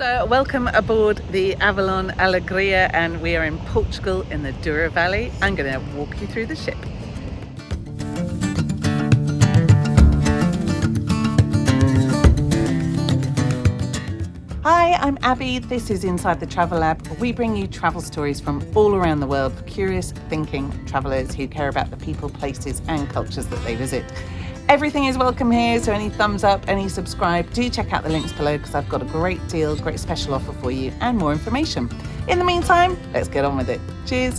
So welcome aboard the Avalon Alegria, and we are in Portugal in the Douro Valley. I'm going to walk you through the ship. Hi, I'm Abby. This is Inside the Travel Lab, where we bring you travel stories from all around the world for curious, thinking travellers who care about the people, places and cultures that they visit. Everything is welcome here, so any thumbs up, any subscribe, do check out the links below because I've got a great deal, great special offer for you and more information. In the meantime, let's get on with it. Cheers.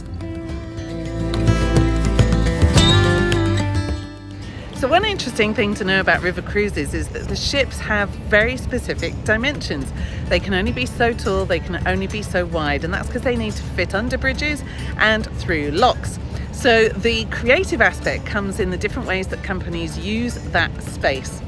So one interesting thing to know about river cruises is that the ships have very specific dimensions. They can only be so tall, they can only be so wide, and that's because they need to fit under bridges and through locks. So the creative aspect comes in the different ways that companies use that space.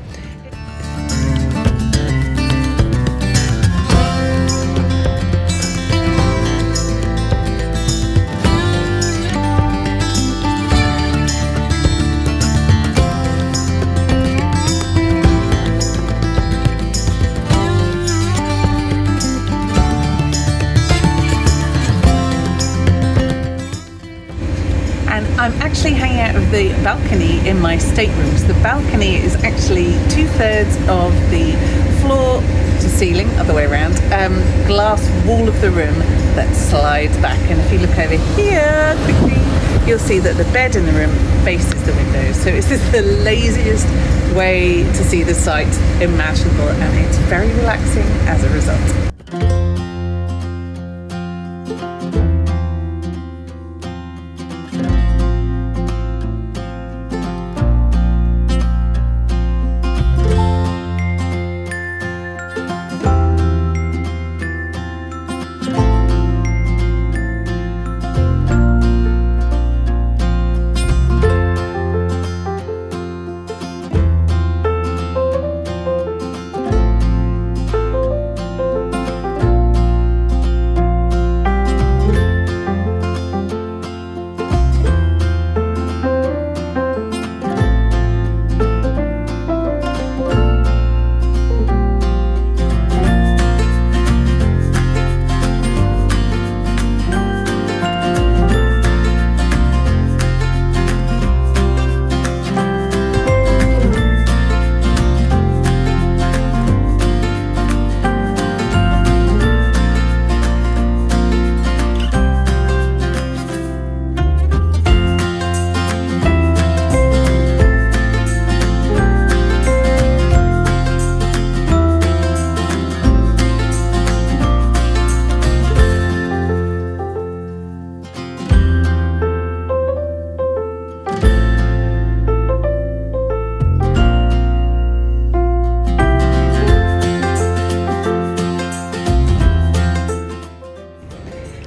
I'm actually hanging out of the balcony in my staterooms. The balcony is actually 2/3 of the floor to ceiling, other way around, glass wall of the room that slides back. And if you look over here quickly, you'll see that the bed in the room faces the window. So this is the laziest way to see the sight imaginable, and it's very relaxing as a result.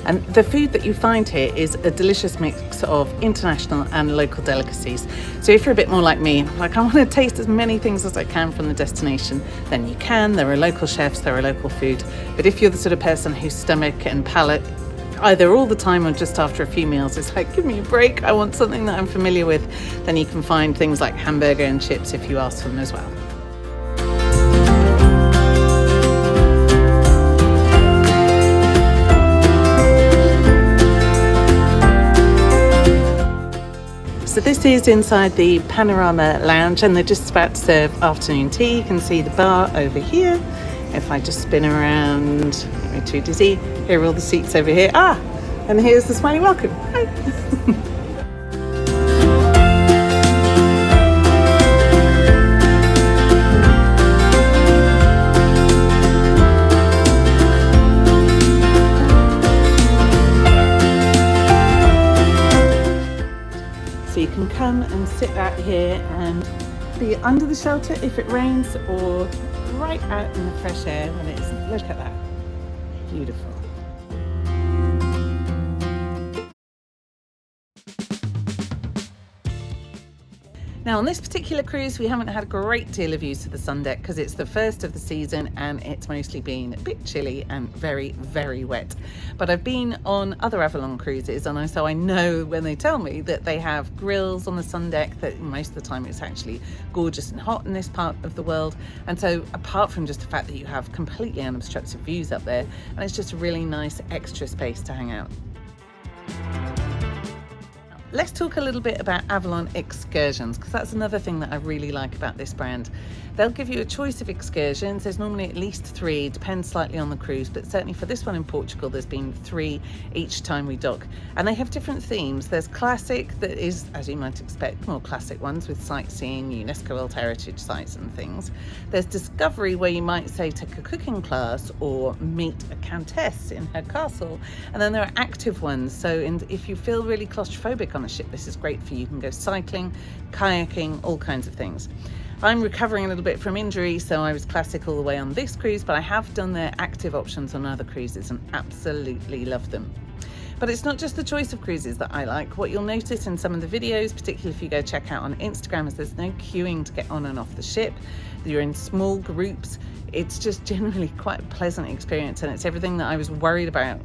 And the food that you find here is a delicious mix of international and local delicacies. So if you're a bit more like me, like I want to taste as many things as I can from the destination, then you can. There are local chefs, there are local food. But if you're the sort of person whose stomach and palate, either all the time or just after a few meals, it's like, give me a break, I want something that I'm familiar with, then you can find things like hamburger and chips if you ask for them as well. So this is inside the Panorama Lounge, and they're just about to serve afternoon tea. You can see the bar over here. If I just spin around, don't be too dizzy. Here are all the seats over here. And here's the smiley welcome. Hi. So you can come and sit out here and be under the shelter if it rains, or right out in the fresh air when it isn't. Look at that. Beautiful. Now on this particular cruise we haven't had a great deal of use of the sun deck because it's the first of the season and it's mostly been a bit chilly and very, very wet. But I've been on other Avalon cruises and so I know when they tell me that they have grills on the sun deck that most of the time it's actually gorgeous and hot in this part of the world. And so apart from just the fact that you have completely unobstructed views up there, and it's just a really nice extra space to hang out. Let's talk a little bit about Avalon excursions, because that's another thing that I really like about this brand. They'll give you a choice of excursions. There's normally at least 3, depends slightly on the cruise, but certainly for this one in Portugal there's been 3 each time we dock, and they have different themes. There's classic, that is, as you might expect, more classic ones with sightseeing, UNESCO World Heritage sites and things. There's discovery, where you might say take a cooking class or meet a countess in her castle, and then there are active ones. So if you feel really claustrophobic on a ship, this is great for you. You can go cycling, kayaking, all kinds of things. I'm recovering a little bit from injury, so I was classic all the way on this cruise, but I have done their active options on other cruises and absolutely love them. But it's not just the choice of cruises that I like. What you'll notice in some of the videos, particularly if you go check out on Instagram, is there's no queuing to get on and off the ship. You're in small groups. It's just generally quite a pleasant experience, and it's everything that I was worried about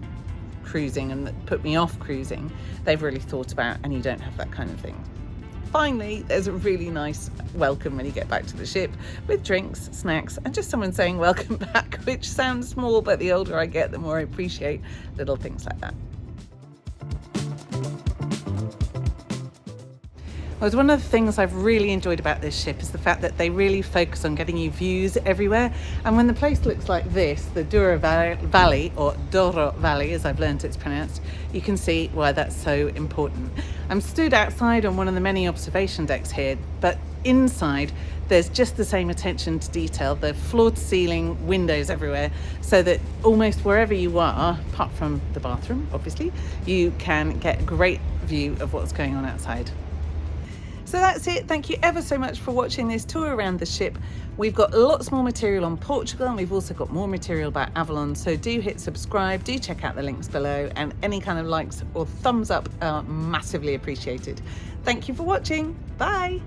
cruising and that put me off cruising, they've really thought about, and you don't have that kind of thing. Finally, there's a really nice welcome when you get back to the ship with drinks, snacks, and just someone saying welcome back, which sounds small, but the older I get, the more I appreciate little things like that. Well, one of the things I've really enjoyed about this ship is the fact that they really focus on getting you views everywhere. And when the place looks like this, the Douro Valley, or Douro Valley as I've learned it's pronounced, you can see why that's so important. I'm stood outside on one of the many observation decks here, but inside there's just the same attention to detail. The floor to ceiling windows everywhere, so that almost wherever you are, apart from the bathroom obviously, you can get a great view of what's going on outside. So that's it. Thank you ever so much for watching this tour around the ship. We've got lots more material on Portugal, and we've also got more material about Avalon, so do hit subscribe, do check out the links below, and any kind of likes or thumbs up are massively appreciated. Thank you for watching. Bye.